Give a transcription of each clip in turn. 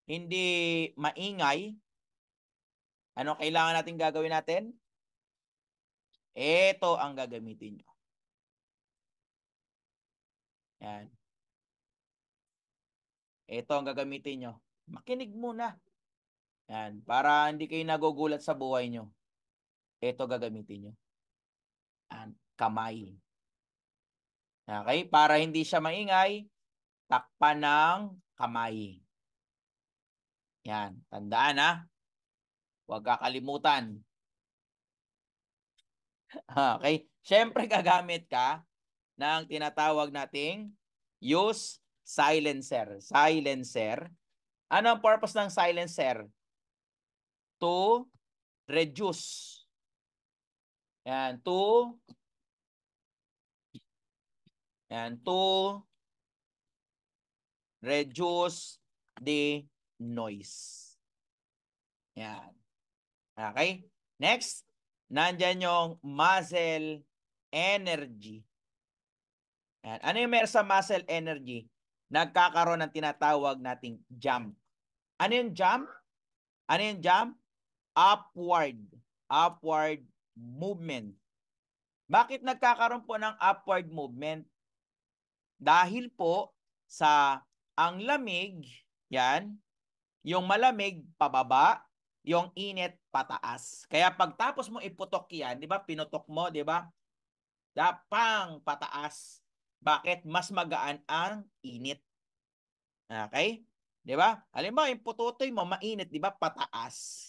hindi maingay, ano kailangan natin gagawin natin? Ito ang gagamitin nyo. Yan. Ito ang gagamitin nyo. Makinig muna. Yan. Para hindi kayo nagugulat sa buhay nyo. Ito gagamitin nyo. Yan. Kamay. Okay? Para hindi siya maingay, takpan ng kamay. Yan. Tandaan ha. Huwag kakalimutan. Okay? Siyempre gagamit ka ng tinatawag nating use silencer. Silencer. Ano ang purpose ng silencer? To reduce. Yan. To reduce the noise. Yan. Okay? Next, nandyan yung muscle energy. Yan. Ano yung meron sa muscle energy? Nagkakaroon ng tinatawag nating jump. Ano yung jump? Ano yung jump? Upward. Upward movement. Bakit nagkakaroon po ng upward movement? Dahil po sa ang lamig, yan, yung malamig pababa, yung init pataas. Kaya pagtapos mo iputok yan, di ba, pinutok mo, di ba, dapang pataas. Bakit? Mas magaan ang init. Okay? Di ba? Halimbawa, yung pututoy mo, mainit, di ba, pataas.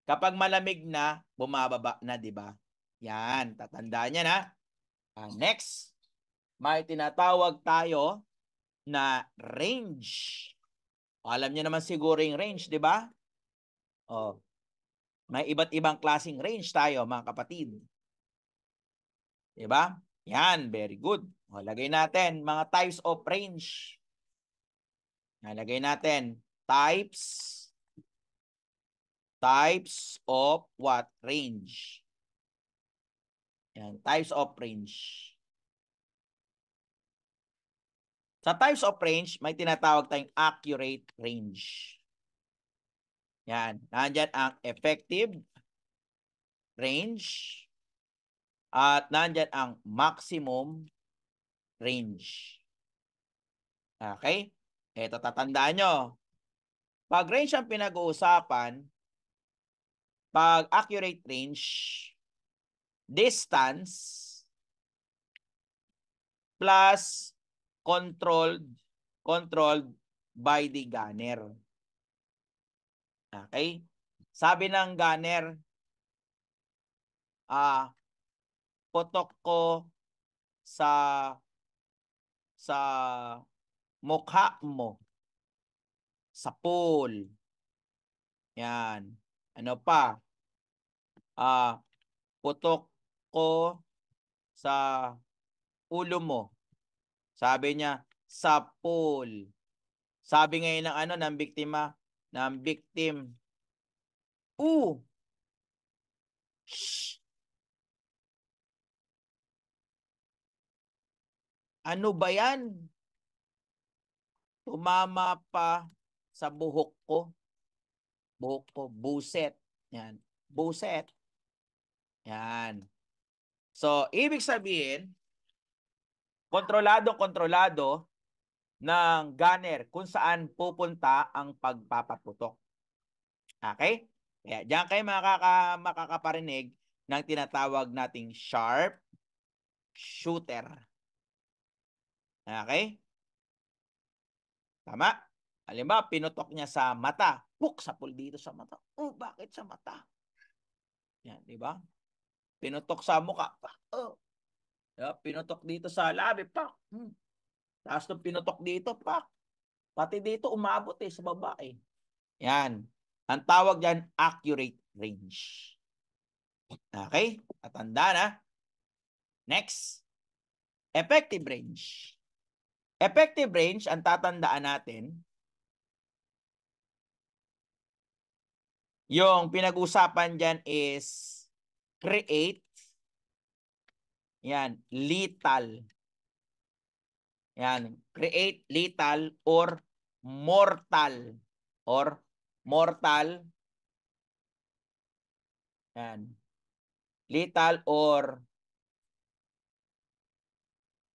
Kapag malamig na, bumababa na, di ba? Yan, tatandaan niya na. Next, may tinatawag tayo na range. Alam niyo naman siguro yung range, di ba? Oh, may iba't ibang klaseng range tayo, mga kapatid. Di ba? Yan, very good. O, lagay natin mga types of range. Lagay natin types of what? Range. Yan, types of range. Sa types of range, may tinatawag tayong accurate range. Yan, nandyan ang effective range at nandyan ang maximum range. Okay? Ito tatandaan nyo. Pag range ang pinag-uusapan, pag accurate range, distance plus controlled by the gunner. Okay? Sabi ng gunner, putok ko sa mukha mo sa pool. Yan. Ano pa? Putok ko sa ulo mo. Sabi niya, sa pool. Sabi ngayon ng ng biktima, ng victim, shh, ano ba yan? Tumama pa sa buhok ko. Buhok ko, buset. Yan. Buset. Yan. So, ibig sabihin, kontrolado ng gunner kung saan pupunta ang pagpapaputok. Okay? Kaya diyan kayo makakaparinig ng tinatawag nating sharp shooter. Okay? Tama? Halimbawa, pinutok niya sa mata. Puk, sapul dito sa mata. Oh, bakit sa mata? Yan, di ba? Pinutok sa mukha. Oh. Diba? Pinutok dito sa labi. Pak. Tapos nung pinutok dito, pak. Pati dito umabot sa babae. Yan. Ang tawag dyan, accurate range. Okay? Tatanda na. Next. Effective range. Effective range, ang tatandaan natin, yung pinag-usapan dyan is create, yan, lethal. Yan, create lethal or mortal or mortal. Yan. Lethal or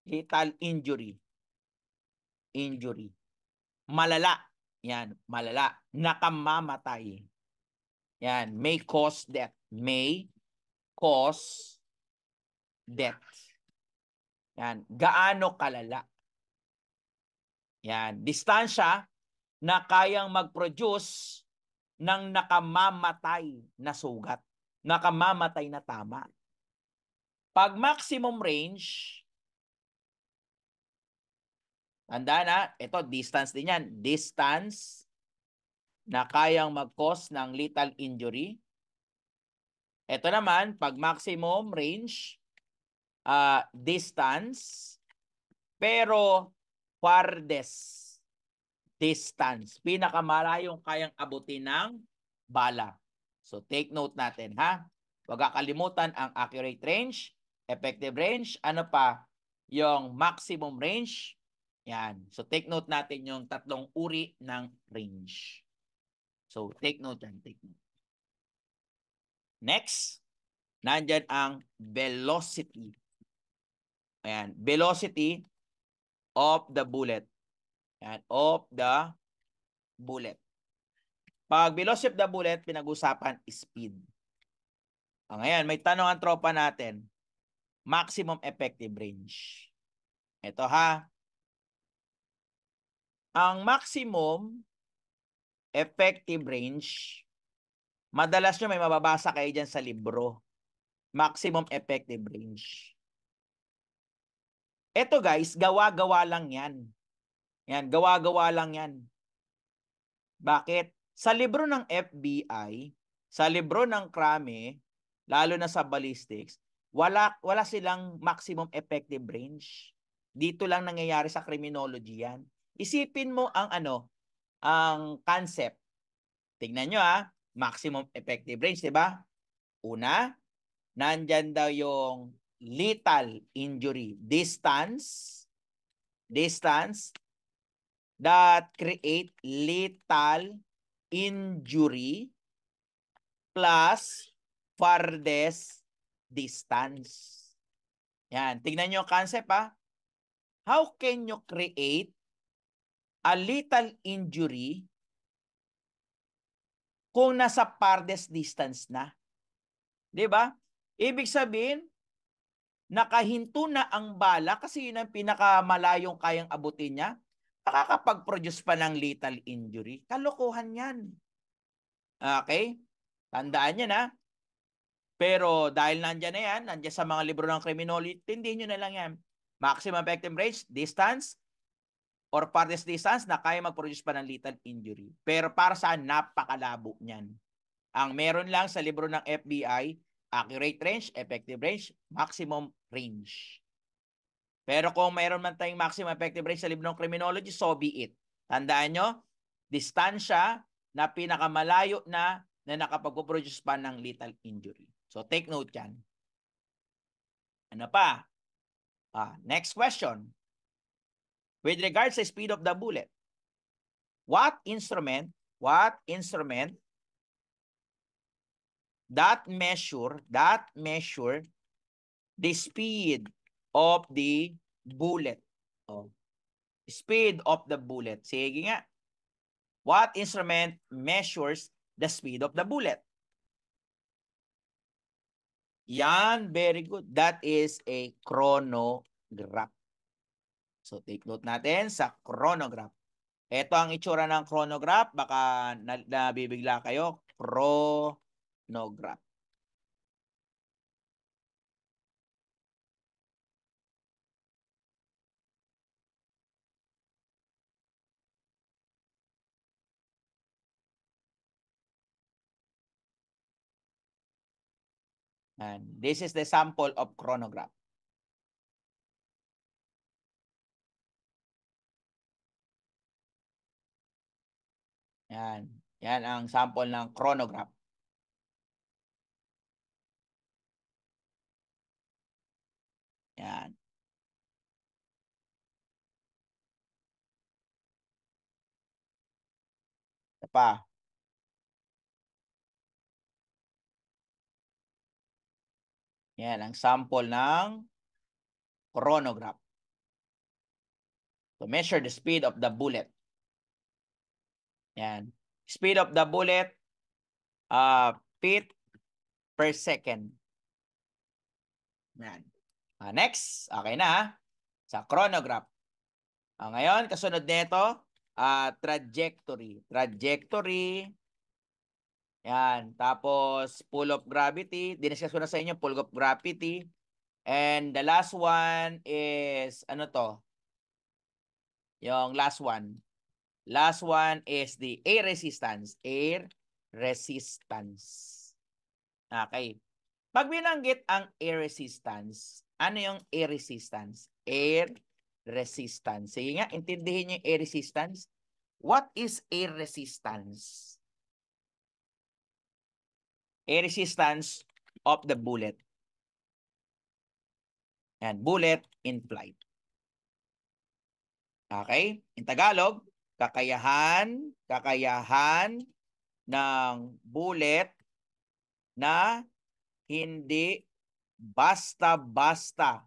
lethal injury. Injury. Malala. Yan, malala. Nakamamatay. Yan, may cause death. May cause death. Yan, gaano kalala. Yan, distansya na kayang mag-produce ng nakamamatay na sugat. Nakamamatay na tama. Pag maximum range, tanda na, ito distance din yan. Distance na kayang mag-cause ng lethal injury. Ito naman, pag maximum range, distance, pero farthest distance. Pinakamalayong kayang abutin ng bala. So, take note natin, ha? Huwag kakalimutan ang accurate range, effective range, ano pa? Yung maximum range. Yan. So, take note natin yung tatlong uri ng range. So, take note yan. Take note. Next, nandyan ang velocity. Ayan. Velocity of the bullet. Ayan. Of the bullet. Pag velocity of the bullet, pinag-usapan speed. Ngayon, may tanong ang tropa natin. Maximum effective range. Ito ha. Ang maximum effective range, madalas nyo may mababasa kayo dyan sa libro. Maximum effective range. Ito guys, gawa-gawa lang yan. Yan, gawa-gawa lang yan. Bakit? Sa libro ng FBI, sa libro ng Crame, lalo na sa ballistics, wala silang maximum effective range. Dito lang nangyayari sa criminology yan. Isipin mo ang concept. Tingnan nyo maximum effective range, di ba? Una, nandyan daw yung lethal injury. Distance that create lethal injury plus farthest distance. Yan. Tignan nyo yung concept How can you create a lethal injury kung nasa farthest distance na? Diba? Ibig sabihin, nakahinto na ang bala kasi yun ang pinakamalayong kayang abutin niya. Nakakapag-produce pa ng lethal injury. Kalokohan yan. Okay? Tandaan yan Pero dahil nandyan na yan, nandyan sa mga libro ng criminology, tindihin nyo na lang yan. Maximum effective range, distance, or farthest distance na kaya mag-produce pa ng lethal injury. Pero para saan, napakalabo niyan. Ang meron lang sa libro ng FBI, accurate range, effective range, maximum range. Pero kung mayroon man tayong maximum effective range sa libro ng criminology, so be it. Tandaan nyo, distansya na pinakamalayo na nakapag-produce pa ng lethal injury. So take note yan. Ano pa? Next question. With regards sa speed of the bullet, what instrument that measure the speed of the bullet? Speed of the bullet. Sige nga. What instrument measures the speed of the bullet? Yan, very good. That is a chronograph. So take note natin sa chronograph. Ito ang itsura ng chronograph. Baka nabibigla kayo. Chronograph. And this is the sample of chronograph. Yan. Yan ang sample ng chronograph. Yan. Pa. Yan, ang sample ng chronograph. To measure the speed of the bullet. Yan. Speed of the bullet, feet per second. Yan. Next, okay na sa chronograph. Ngayon, kasunod nito, trajectory. Trajectory. Yan. Tapos, pull of gravity. Diniscuss ko na sa inyo, pull of gravity. And the last one is, ano to? Yung last one. Last one is the air resistance. Air resistance. Okay. Pag binanggit ang air resistance, ano yung air resistance? Air resistance. Sige nga, intindihin niyo yung air resistance. What is air resistance? Air resistance of the bullet. Yan, bullet in flight. Okay? In Tagalog, kakayahan ng bullet na hindi basta-basta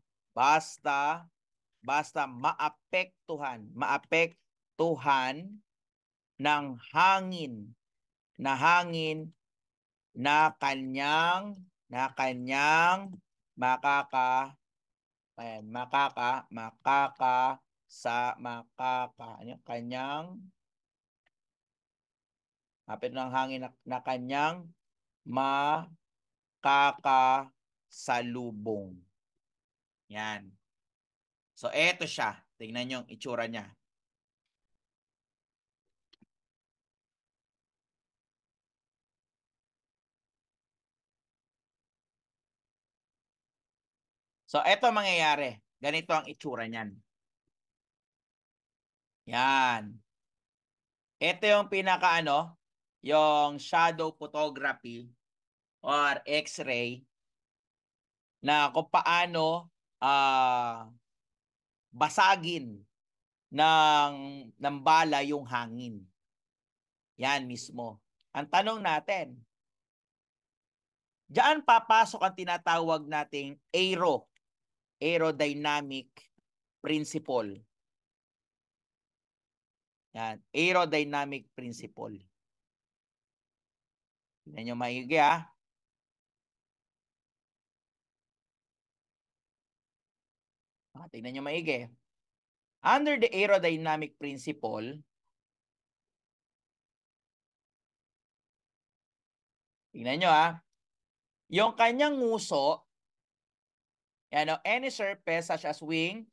maapektuhan ng hangin na kanyang kanyang apit ng hangin na kanyang makakasalubong. Yan. So, eto siya. Tingnan nyo yung itsura niya. So, eto mangyayari. Ganito ang itsura niyan. Yan. Ito yung yung shadow photography or X-ray na kung paano basagin ng bala yung hangin. Yan mismo. Ang tanong natin, diyan papasok ang tinatawag nating aerodynamic principle. Yan, aerodynamic principle. Tingnan nyo maigi ha. Tingnan nyo maigi. Under the aerodynamic principle, tingnan nyo ha, yung kanyang nguso, any surface such as wing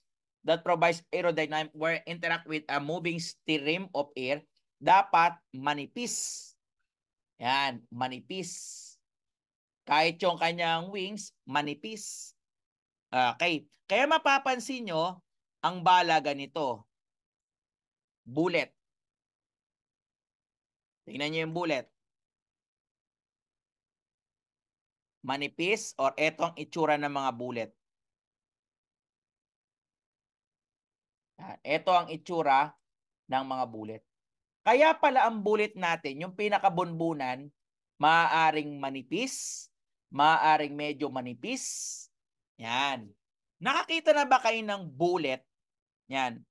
that provides aerodynamic where interact with a moving stream of air, dapat manipis. Yan, manipis. Kahit yung kanyang wings, manipis. Okay. Kaya mapapansin nyo, ang bala ganito. Bullet. Tingnan nyo yung bullet. Manipis or etong itsura ng mga bullet. Ito ang itsura ng mga bullet. Kaya pala ang bullet natin, yung pinakabunbunan, maaaring manipis, maaaring medyo manipis. Yan. Nakakita na ba kayo ng bullet? Yan.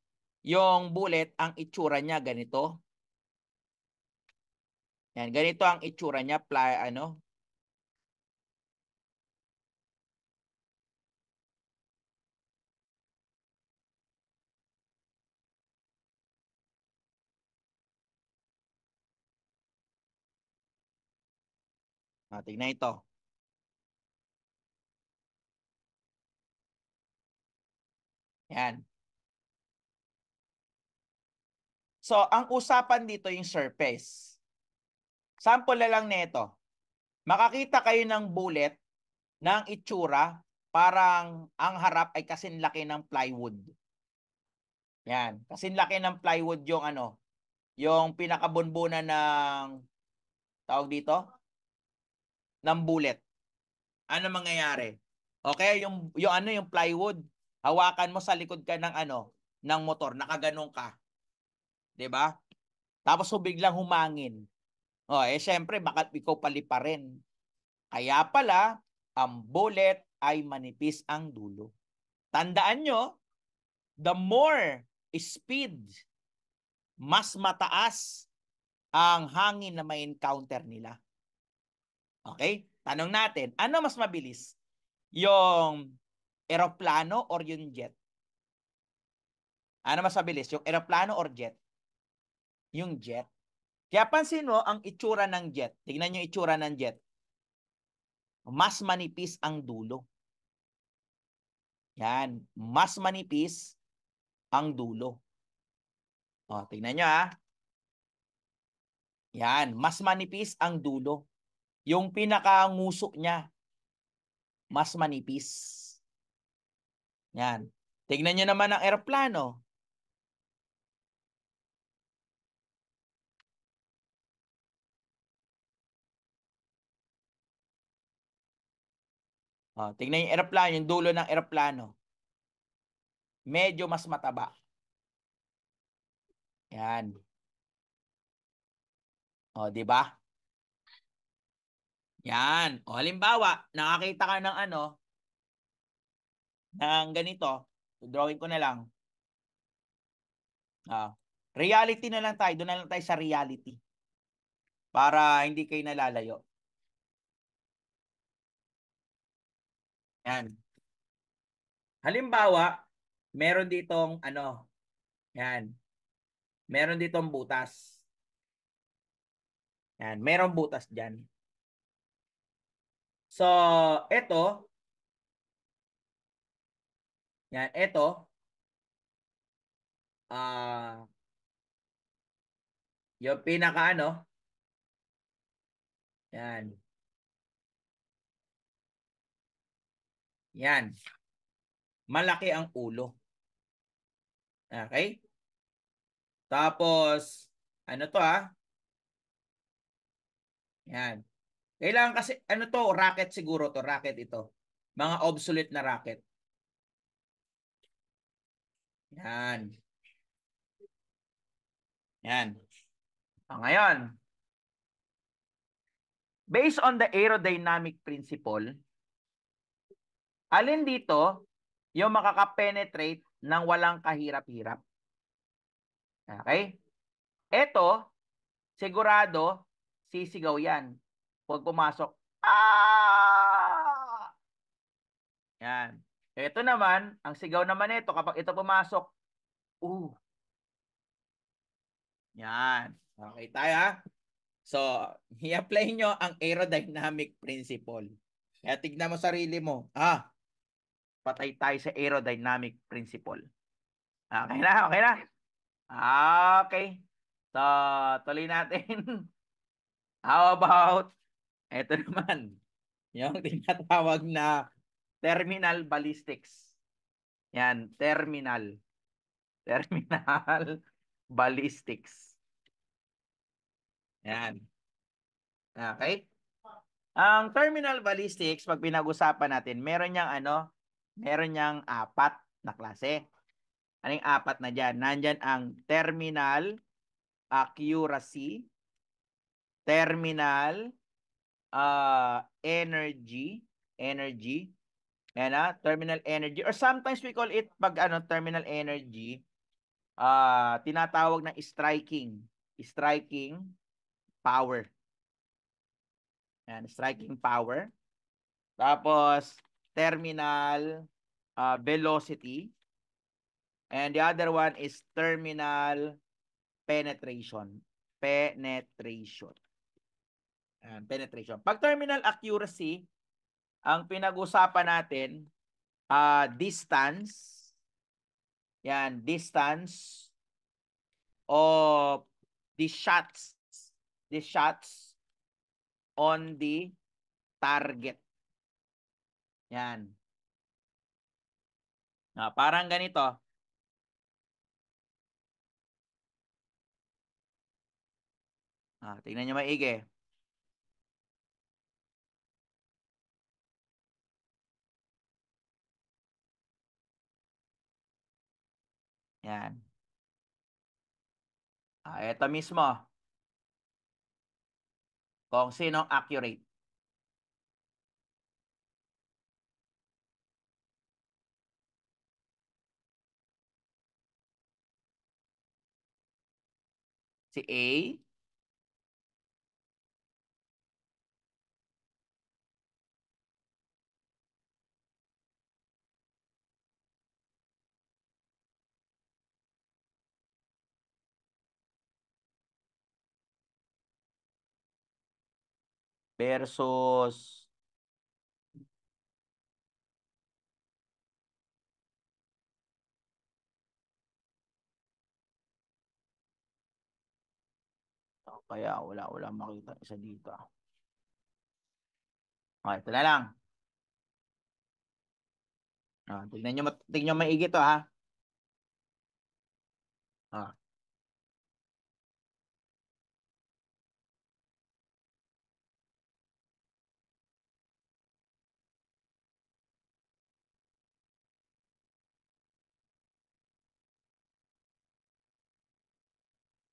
Yung bullet, ang itsura niya ganito. Yan, ganito ang itsura niya, tingnan ito. Yan. So, ang usapan dito yung surface. Sample na lang nito. Makakita kayo ng bullet ng itsura, parang ang harap ay kasinlaki ng plywood. Yan. Kasinlaki ng plywood yung yung pinakabunbunan ng tawag dito ng bullet. Ano mangyayari? Okay, yung yung plywood, hawakan mo sa likod ka ng ng motor, nakaganon ka. 'Di ba? Tapos biglang humangin. Syempre, baka ikaw palipa rin. Kaya pala, ang bullet ay manipis ang dulo. Tandaan nyo, the more speed, mas mataas ang hangin na may encounter nila. Okay? Tanong natin, ano mas mabilis? Yung eroplano or yung jet? Ano mas mabilis? Yung eroplano or jet? Yung jet. Kaya pansin mo, ang itsura ng jet. Tingnan yung itsura ng jet. Mas manipis ang dulo. Yan. Mas manipis ang dulo. Tingnan nyo ha. Yan. Mas manipis ang dulo. Yung pinakanguso niya, mas manipis. Yan. Tingnan nyo naman ang eroplano. Tingnan yung eroplano, yung dulo ng eroplano. Medyo mas mataba. Yan. Di ba? Yan. Halimbawa, nakakita ka ng ng ganito. Drawing ko na lang. Reality na lang tayo. Doon na lang tayo sa reality. Para hindi kayo nalalayo. Yan. Halimbawa, meron ditong yan. Meron ditong butas. Yan, meron butas diyan. So, ito, yan, ito, yung pinaka yan. Yan. Malaki ang ulo. Okay? Tapos, ano to Yan. Kailangan kasi, rocket siguro to, rocket ito. Mga obsolete na rocket. Yan. Yan. Ngayon, based on the aerodynamic principle, alin dito yung makaka-penetrate ng walang kahirap-hirap? Okay? Ito, sigurado, sisigaw yan. Pag pumasok, ah! Yan. Ito naman, ang sigaw naman ito, kapag ito pumasok, yan. Okay tayo So, i-apply nyo ang aerodynamic principle. Kaya tignan mo sarili mo. Patay tayo sa aerodynamic principle. Okay na, okay na. Okay. So, tuloy natin. How about, ito naman, yung tinatawag na terminal ballistics. Yan, terminal. Terminal ballistics. Yan. Okay? Ang terminal ballistics, pag pinag-usapan natin, meron niyang meron niyang apat na klase. Anong apat na dyan? Nandyan ang terminal accuracy, terminal energy, terminal energy, or sometimes we call it, pag terminal energy, tinatawag na striking power. Yan, striking power. Tapos, terminal velocity. And the other one is terminal penetration. Penetration. Penetration. Pag terminal accuracy, ang pinag-usapan natin, distance. Yan, distance of the shots. The shots on the target. Yan. Parang ganito. Tingnan nyo maigi. Yan. Ito mismo. Kung sino accurate. Si A. Versus kaya wala makita isa dito. Okay, ito na lang. Tignan nyo maigi to ha. Ah,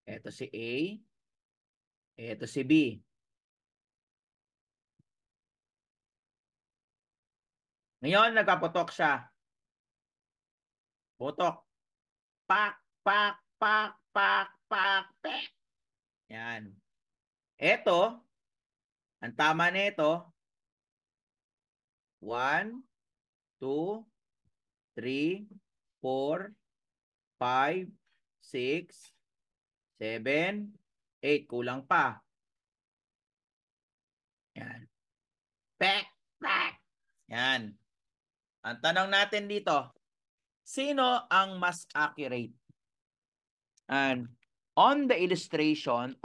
ito si A. Ito si B. Ngayon, nagpaputok siya. Putok. Pak, pak, pak, pak, pak, pak. Yan. Ito, ang tama nito, 1, 2, 3, 4, 5, 6, 7, 8. Kulang pa. Yan. Pak, pak. Yan. Ang tanong natin dito, sino ang mas accurate? And on the illustration,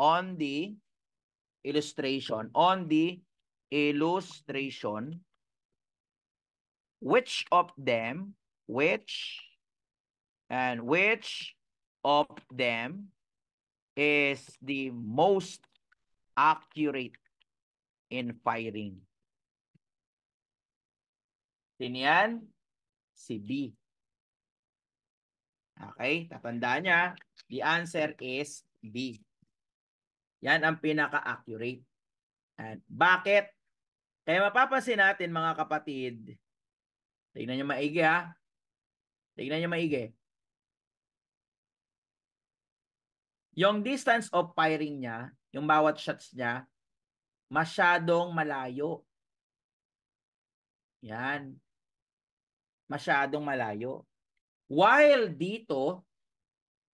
which of them, which of them is the most accurate in firing? Sino yan? Si B. Okay, tatandaan niya, the answer is B. Yan ang pinaka-accurate. And bakit? Kaya mapapansin natin mga kapatid, tignan niyo maigi ha. Tignan niyo maigi. Yung distance of firing niya, yung bawat shots niya, masyadong malayo. Yan. Masyadong malayo. While dito,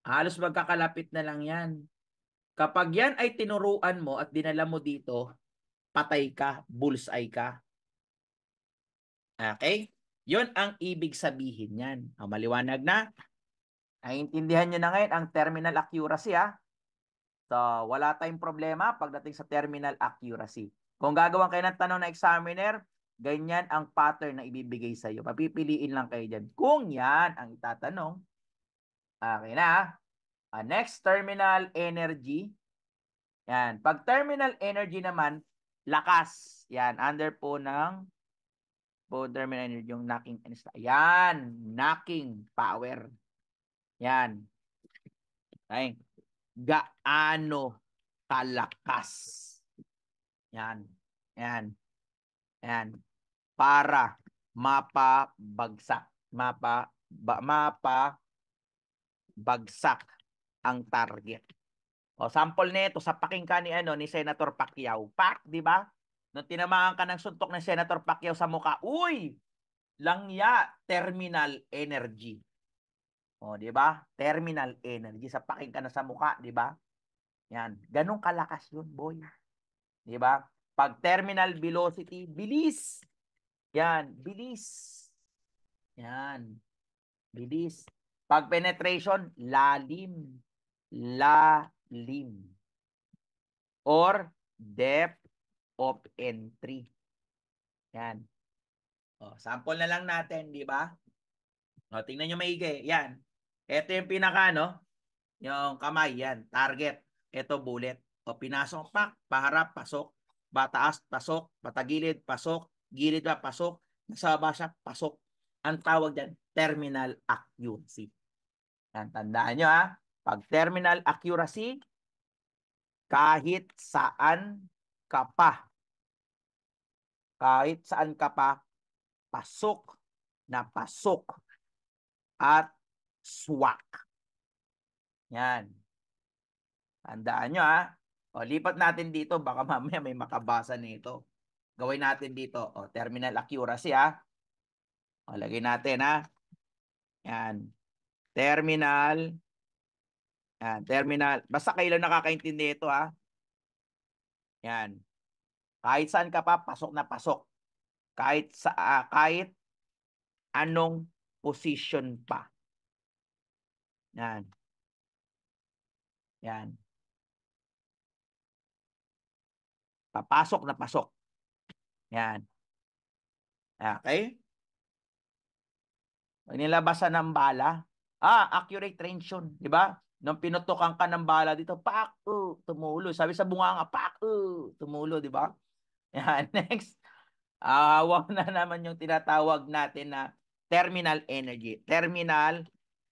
halos magkakalapit na lang yan. Kapag yan ay tinuruan mo at dinala mo dito, patay ka, bullseye ka. Okay? Yun ang ibig sabihin yan. Maliwanag na? Naiintindihan nyo na ngayon ang terminal accuracy ha? So, wala tayong problema pagdating sa terminal accuracy. Kung gagawin kayo ng tanong na examiner, ganyan ang pattern na ibibigay sa iyo. Papipiliin lang kayo dyan. Kung yan ang itatanong, okay na. Next, terminal energy. Yan. Pag terminal energy naman, lakas. Yan. Under po ng terminal energy, yung knocking. Yan. Knocking power. Yan. Okay. Gaano kalakas. Yan. Yan. Yan. Para mapabagsak. Mapabagsak ang target. O sample nito sa pakinggan ni Senator Pacquiao. Di ba? Nung tinamaan ka ng suntok ng Senator Pacquiao sa mukha, uy, langya, terminal energy. O, di ba? Terminal energy sa pakinggan sa mukha, di ba? Yan. Ganun kalakas yun, boy. Di ba? Pag terminal velocity, bilis. Yan, bilis. Yan. Bilis. Pag penetration, lalim. Lalim. Or depth of entry. Yan. O, sample na lang natin, di ba? O, tingnan nyo maigi. Yan. Ito yung pinaka, no? Yung kamay, yan. Target. Ito, bullet. O, pinasok, pak, paharap, pasok. Bataas, pasok. Patagilid, pasok. Gilid ba, pasok. Nasa baba siya, pasok. Ang tawag dyan, terminal accuracy. Yan, tandaan nyo, ha? Pag terminal accuracy, kahit saan ka pa. Kahit saan ka pa, pasok na pasok at swak. Yan. Tandaan nyo ha. O, lipat natin dito. Baka mamaya may makabasa nito. Gawin natin dito. O, terminal accuracy ha. O, lagay natin ha. Yan. Terminal. Yan. Terminal. Basta kayo lang nakakaintindi ito ha. Yan. Kahit saan ka pa, pasok na pasok. Kahit anong position pa. Yan. Yan. Papasok na pasok. Yan. Okay? Nilabasan ng bala. Accurate range yun. Di ba? Nung pinutukan ka ng bala dito, pak, tumulo. Sabi sa bunganga, pak, tumulo. Di ba? Yan. Next. Hawak na naman yung tinatawag natin na terminal energy. Terminal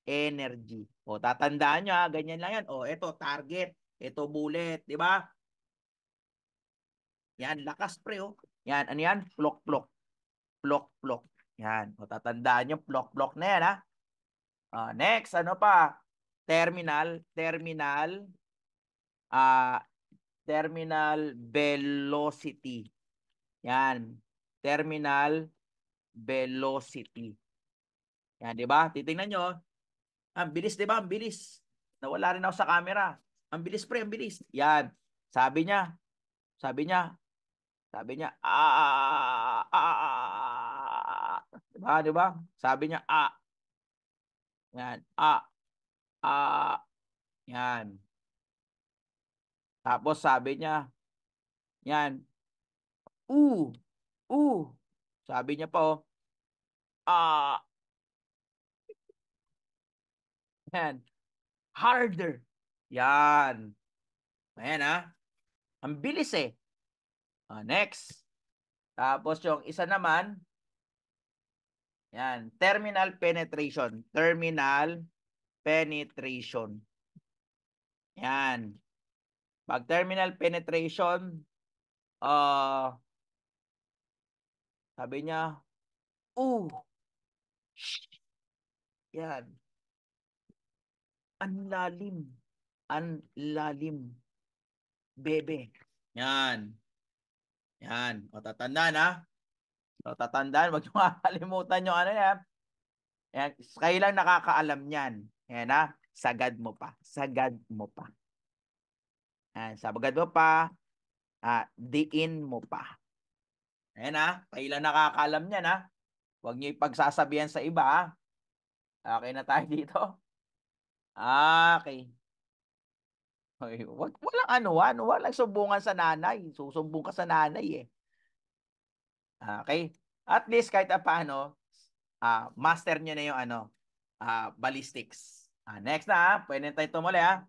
energy. O, tatandaan nyo ha, ganyan lang yan. O, ito, target. Ito, bullet. Di ba? Yan, lakas pre, oh. Yan, ano yan? Plok-plok. Plok-plok. Yan. O, tatandaan nyo, plok-plok na yan, ha? Next, ano pa? Terminal velocity. Yan. Terminal velocity. Yan, di ba? Titingnan nyo. Ang bilis, di ba? Ang bilis. Nawala rin ako sa camera. Ang bilis, pre, ang bilis. Yan. Sabi niya, sabi niya, sabi niya, diba, diba? Sabi niya, yan, yan. Tapos sabi niya, yan, uh, sabi niya pa, oh, yan, harder. Yan. Ayan, ha? Ang bilis, eh. Next. Tapos yung isa naman, yan, terminal penetration. Terminal penetration. Yan. Pag terminal penetration, sabi niya, yan. Ang lalim. Ang lalim. Bebe. Yan. Yan. O, tatandaan ha. O, tatandaan. Huwag nyo makakalimutan yung ano yan. Yan. Kayo lang nakakaalam yan. Yan ha. Sagad mo pa. Sagad mo pa. Yan. Sagad mo pa. Diin mo pa. Yan ha. Kayo lang nakakaalam yan ha. Huwag nyo ipagsasabihan sa iba ha. Okay na tayo dito. Okay. Walang sumbungan sa nanay. Susumbong ka sa nanay eh. Okay? At least kahit paano, master nyo na yung ballistics. Next na, pwede tayo tumuli ha.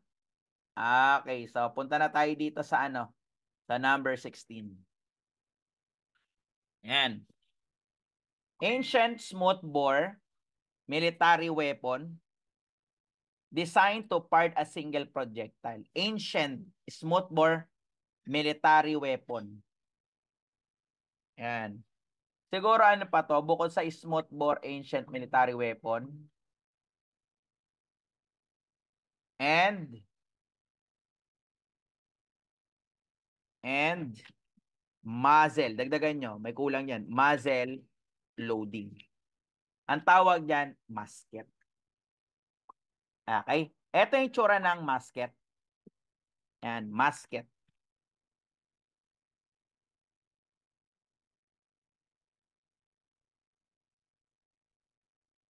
Okay, so punta na tayo dito sa sa number 16. Yan. Ancient smoothbore military weapon designed to part a single projectile. Ancient smoothbore military weapon. Yan. Siguro ano pa to, bukod sa smoothbore ancient military weapon. And muzzle. Dagdagan nyo. May kulang yan. Muzzle loading. Ang tawag yan, musket. Okay? Ito yung tsura ng musket. Yan, musket.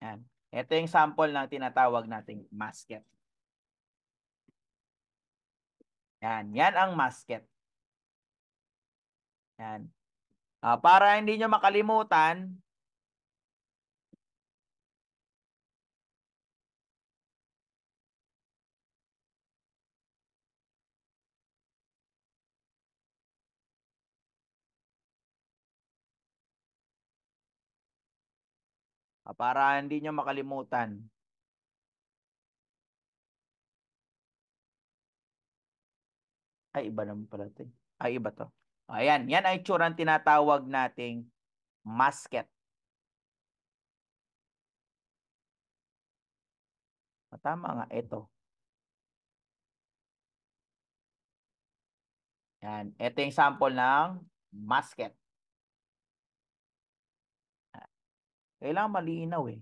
Yan. Ito yung sample ng tinatawag nating musket. Yan. Yan ang musket. Yan. Para hindi nyo makalimutan, Ay, iba naman pala ito. Ay, iba to. Ayan, yan ay tsura ng tinatawag nating musket. Tama nga, ito. Yan, ito yung sample ng musket. Kailangan malinaw eh.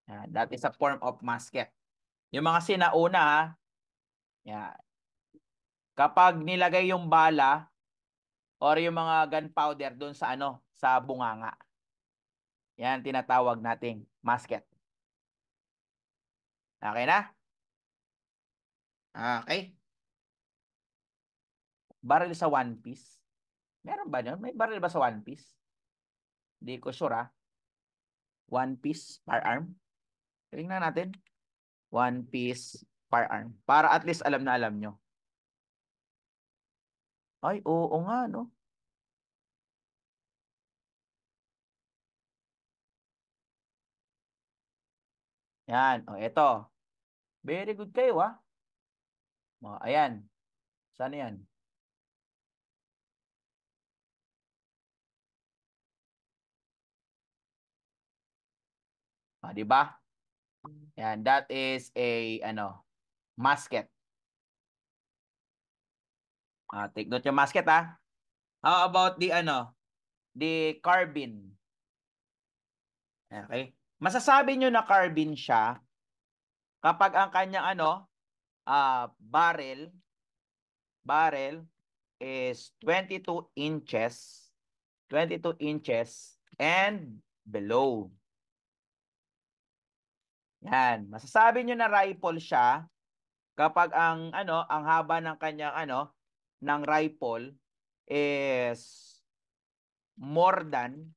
Yan, that is a form of musket. Yung mga sinauna ha, yan. Kapag nilagay yung bala or yung mga gunpowder doon sa ano, sa bunganga. Yan tinatawag nating musket. Okay na? Okay. Barrel sa One Piece. Meron ba yun? May barrel ba sa One Piece? Hindi ko sure ah. One Piece firearm. Tingnan natin. One Piece firearm. Para at least alam na alam nyo. Ay, oo nga, no? Yan. O, eto. Very good kayo, ah. O, ayan. Saan yan? O, di ba? Yan. That is a, ano, musket. Take note yung musket, ah. How about the, ano, the carbine? Okay. Masasabi nyo na carbine siya kapag ang kanyang, ano, barrel is 22 inches, 22 inches and below. Yan. Masasabi nyo na rifle siya kapag ang ano, ang haba ng kanyang ano, ng rifle is more than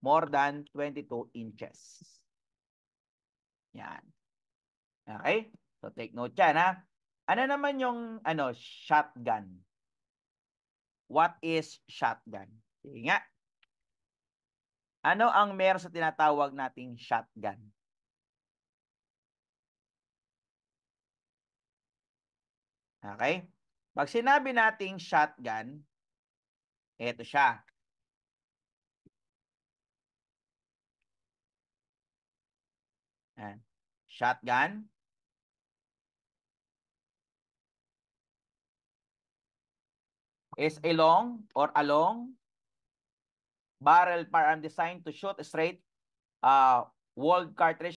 22 inches. Yan. Okay? So take note yan ha. Ano naman yung ano, shotgun? What is shotgun? Sige nga. Ano ang meron sa tinatawag nating shotgun? Okay? Pag sinabi nating shotgun, ito siya. Ayan. Shotgun is a long or a long barrel firearm designed to shoot straight walled cartridge